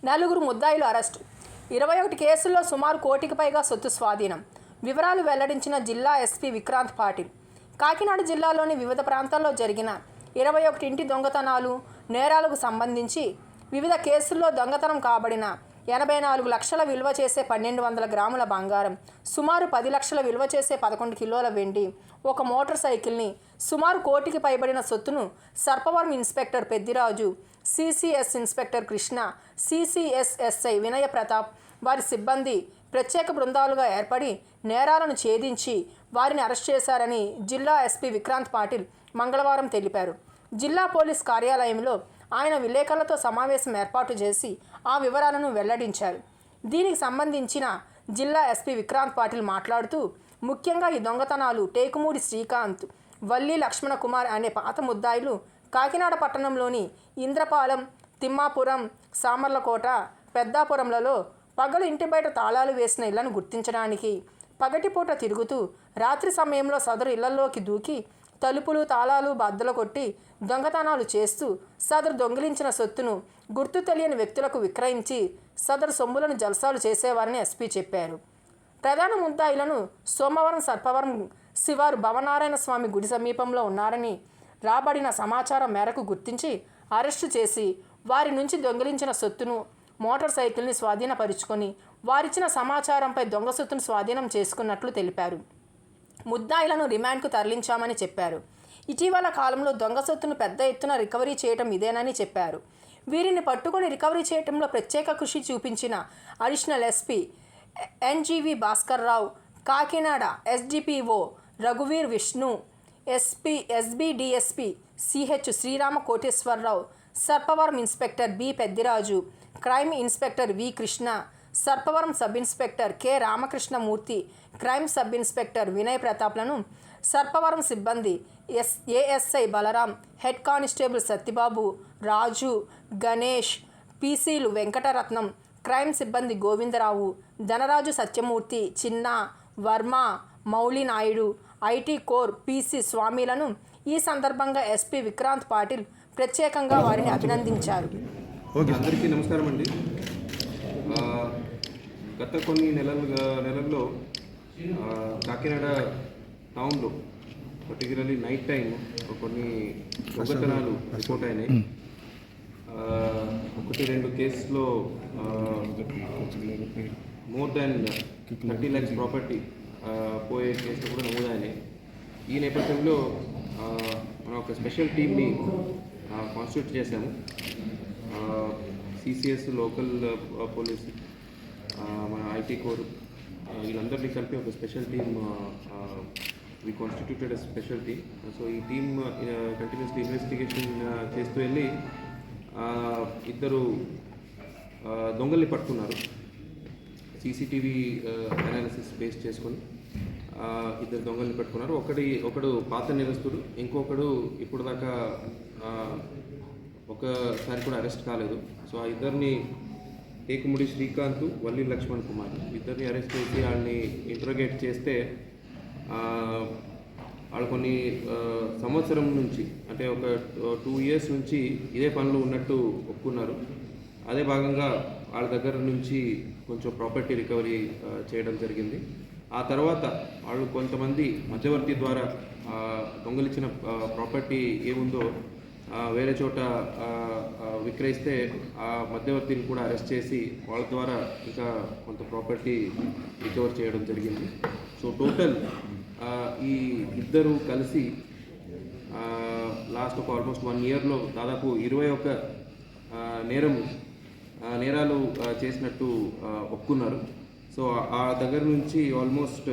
నలుగురు ముద్దాయిలు అరెస్టు. 21 కేసుల్లో సుమారు కోటికి పైగా సొత్తు స్వాధీనం. వివరాలు వెల్లడించిన జిల్లా ఎస్పీ విక్రాంత్ పాటిల్. కాకినాడ జిల్లాలోని వివిధ ప్రాంతాల్లో జరిగిన 21 ఇంటి దొంగతనాలు, నేరాలకు సంబంధించి వివిధ కేసుల్లో దొంగతనం కాబడిన 84 లక్షల విలువ చేసే 1200 గ్రాముల బంగారం, సుమారు 10 లక్షల విలువ చేసే 11 కిలోల వెండి, ఒక మోటార్ సైకిల్ని, సుమారు కోటికి పైబడిన సొత్తును Sarpavaram inspector Peddiraju, CCS inspector Krishna, CCS SI Vinaya Pratap, వారి సిబ్బంది ప్రత్యేక బృందాలుగా ఏర్పడి నేరాలను ఛేదించి వారిని అరెస్ట్ చేశారని జిల్లా ఎస్పీ విక్రాంత్ పాటిల్ మంగళవారం తెలిపారు. జిల్లా పోలీస్ కార్యాలయంలో ఆయన విలేకరులతో సమావేశం ఏర్పాటు చేసి ఆ వివరాలను వెల్లడించారు. దీనికి సంబంధించిన జిల్లా ఎస్పీ విక్రాంత్ పాటిల్ మాట్లాడుతూ, ముఖ్యంగా ఈ దొంగతనాలు టేకుమూడి శ్రీకాంత్, వల్లి లక్ష్మణ కుమార్ అనే పాత ముద్దాయిలు కాకినాడ పట్టణంలోని ఇంద్రపాలెం, తిమ్మాపురం, సామర్లకోట, పెద్దాపురంలలో పగలు ఇంటి బయట తాళాలు వేసిన ఇళ్లను గుర్తించడానికి పగటిపూట తిరుగుతూ రాత్రి సమయంలో సదరు ఇళ్లలోకి దూకి తలుపులు, తాళాలు బద్దలు కొట్టి దొంగతనాలు చేస్తూ సదరు దొంగిలించిన సొత్తును గుర్తు తెలియని వ్యక్తులకు విక్రయించి సదరు సొమ్ములను జల్సాలు చేసేవారని ఎస్పీ చెప్పారు. ప్రధాన ముద్దాయిలను సోమవారం సర్పవరం శివారు భవనారాయణ స్వామి గుడి సమీపంలో ఉన్నారని రాబడిన సమాచారం మేరకు గుర్తించి అరెస్టు చేసి వారి నుంచి దొంగిలించిన సొత్తును, మోటార్ సైకిల్ని స్వాధీనపరుచుకొని వారిచ్చిన సమాచారంపై దొంగ సొత్తును స్వాధీనం చేసుకున్నట్లు తెలిపారు. ముద్దాయిలను రిమాండ్కు తరలించామని చెప్పారు. ఇటీవల కాలంలో దొంగ సొత్తును పెద్ద ఎత్తున రికవరీ చేయడం ఇదేనని చెప్పారు. వీరిని పట్టుకొని రికవరీ చేయడంలో ప్రత్యేక కృషి చూపించిన additional SP NGV Bhaskar Rao, Kakinada SDPO రఘువీర్ Vishnu, SBDSP CH Srirama Koteswararao, Sarpavaram inspector B Peddiraju, crime inspector V Krishna, Sarpavaram sub inspector K Ramakrishnamurthy, crime sub inspector Vinay ప్రతాప్లను, సర్పవరం సిబ్బంది ASI Balaram, head constable Satyababu, Raju, Ganesh, పీసీలు వెంకటరత్నం, క్రైమ్ సిబ్బంది Govindarao, Dhanaraju Satyamurthy, Chinna, Varma, Mouli Naidu, IT core PC స్వామిలను ఈ సందర్భంగా ఎస్పీ విక్రాంత్ పాటిల్ ప్రత్యేకంగా వారిని అభినందించారు. అందరికీ నమస్కారం అండి. గత కొన్ని నెలల్లో కాకినాడ టౌన్లో పర్టికులర్లీ నైట్ టైం కొన్ని దొంగతనాలు రిపోర్ట్ అయినాయి. 1-2 కేసులో మోర్ దాన్ 30 lakhs ప్రాపర్టీ పోయే కేసులు కూడా నమోదైనాయి. ఈ నేపథ్యంలో మనం ఒక స్పెషల్ టీమ్ని కాన్స్టిట్యూట్ చేశాము. సిసిఎస్, లోకల్ పోలీస్, మన ఐటీ కోర్, వీళ్ళందరినీ కలిపి ఒక special team we constituted special team. So ఈ టీమ్ కంటిన్యూస్లీ ఇన్వెస్టిగేషన్ చేస్తూ వెళ్ళి 2 దొంగల్ని పట్టుకున్నారు. సీసీటీవీ అనాలిసిస్ బేస్ చేసుకొని 2 దొంగల్ని పట్టుకున్నారు. ఒకడు పాత నిరస్తుడు, ఇంకొకడు ఇప్పుడు దాకా ఒకసారి కూడా అరెస్ట్ కాలేదు. సో ఆ ఇద్దరిని టేకుముడి శ్రీకాంత్, వల్లి లక్ష్మణ్ కుమార్ ఇద్దరిని అరెస్ట్ చేసి వాళ్ళని ఇంట్రోగేట్ చేస్తే వాళ్ళు కొన్ని సంవత్సరం నుంచి, అంటే ఒక 2 years నుంచి ఇదే పనులు ఉన్నట్టు ఒప్పుకున్నారు. అదే భాగంగా వాళ్ళ దగ్గర నుంచి కొంచెం ప్రాపర్టీ రికవరీ చేయడం జరిగింది. ఆ తర్వాత వాళ్ళు కొంతమంది మధ్యవర్తి ద్వారా దొంగలించిన ప్రాపర్టీ ఏముందో వేరే చోట విక్రయిస్తే ఆ మధ్యవర్తిని కూడా అరెస్ట్ చేసి వాళ్ళ ద్వారా ఇంకా కొంత ప్రాపర్టీ రికవర్ చేయడం జరిగింది. సో టోటల్ ఈ 2 కలిసి లాస్ట్ ఒక ఆల్మోస్ట్ 1 yearలో దాదాపు 21 నేరాలు చేసినట్టు ఒప్పుకున్నారు. సో ఆ దగ్గర నుంచి almost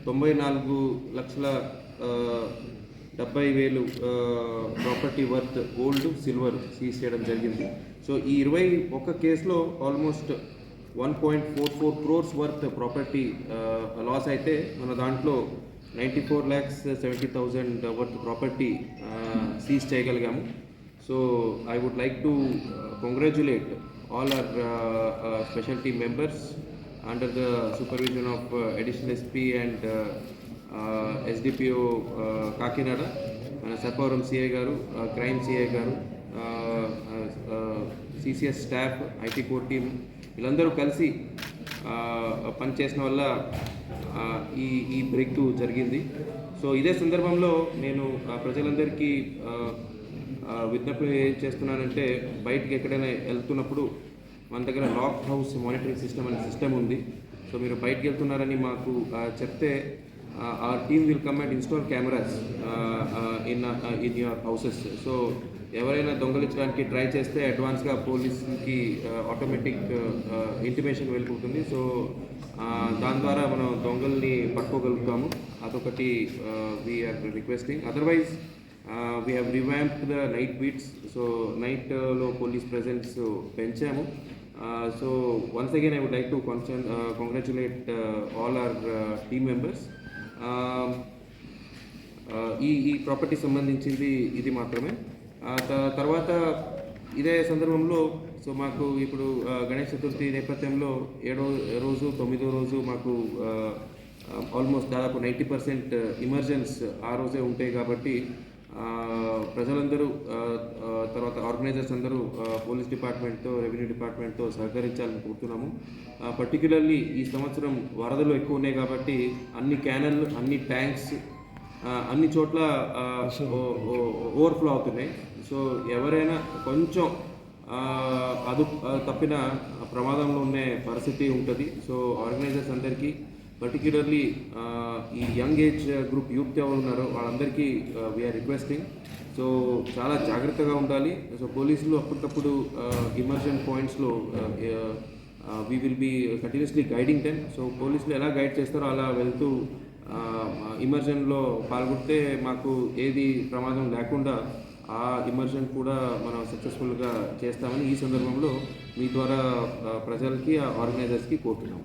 94,70,000 property worth gold, silver seize చేయడం జరిగింది. సో ఈ 21 కేసులో almost 1.44 crores worth property loss అయితే మన దాంట్లో 94,70,000 వర్త్ ప్రాపర్టీ సీజ్ చేయగలిగాము. So I would like to congratulate all our special team members under the supervision of additional SP and SDPO Kakinada, Sarpavaram CA garu, crime CA garu, CCS staff, IT core team వీళ్ళందరూ కలిసి పనిచేసిన వల్ల ఈ break through జరిగింది. So ఇదే సందర్భంలో నేను ప్రజలందరికీ విజ్ఞప్తి ఏం చేస్తున్నానంటే, బయటికి ఎక్కడైనా వెళ్తున్నప్పుడు మన దగ్గర లాక్ హౌస్ మానిటరింగ్ సిస్టమ్ అనే సిస్టమ్ ఉంది. సో మీరు బయటికి వెళ్తున్నారని మాకు చెప్తే our team will come and install cameras in your houses. So ఎవరైనా దొంగలించడానికి ట్రై చేస్తే అడ్వాన్స్గా పోలీస్కి ఆటోమేటిక్ ఇంటిమేషన్ వెళ్ళిపోతుంది. సో దాని ద్వారా మనం దొంగల్ని పట్టుకోగలుగుతాము. అదొకటి we are requesting. Otherwise we have revamped the night beats. So నైట్లో పోలీస్ ప్రెజెన్స్ పెంచాము. So once again I would like to congratulate all our team members. ఈ ప్రాపర్టీ సంబంధించింది ఇది మాత్రమే. తర్వాత ఇదే సందర్భంలో సో మాకు ఇప్పుడు గణేష్ చతుర్థి నేపథ్యంలో 7వ రోజు 9వ రోజు మాకు ఆల్మోస్ట్ దాదాపు 90% ఇమర్జెన్స్ ఆ రోజే ఉంటాయి. కాబట్టి ప్రజలందరూ తర్వాత ఆర్గనైజర్స్ అందరూ పోలీస్ డిపార్ట్మెంట్తో, రెవెన్యూ డిపార్ట్మెంట్తో సహకరించాలని కోరుతున్నాము. పర్టికులర్లీ ఈ సంవత్సరం వరదలు ఎక్కువ ఉన్నాయి కాబట్టి అన్ని క్యానల్, అన్ని ట్యాంక్స్ అన్ని చోట్ల ఓవర్ఫ్లో అవుతున్నాయి. సో ఎవరైనా కొంచెం తప్పిన ప్రమాదంలో ఉండే పరిస్థితి ఉంటుంది. సో ఆర్గనైజర్స్ అందరికీ, పర్టిక్యులర్లీ ఈ యంగ్ ఏజ్ గ్రూప్ యూత్ ఎవరు ఉన్నారో వాళ్ళందరికీ వీఆర్ రిక్వెస్టింగ్. సో చాలా జాగ్రత్తగా ఉండాలి. సో పోలీసులు అప్పటికప్పుడు ఇమర్జెన్స్ పాయింట్స్లో we will be continuously guiding them. So పోలీసులు ఎలా గైడ్ చేస్తారో అలా వెళ్తూ ఇమర్జన్లో పాల్గొంటే మాకు ఏది ప్రమాదం లేకుండా ఆ ఇమర్జన్ కూడా మనం సక్సెస్ఫుల్గా చేస్తామని ఈ సందర్భంలో మీ ద్వారా ప్రజలకి, ఆర్గనైజర్స్కి కోరుతున్నాం.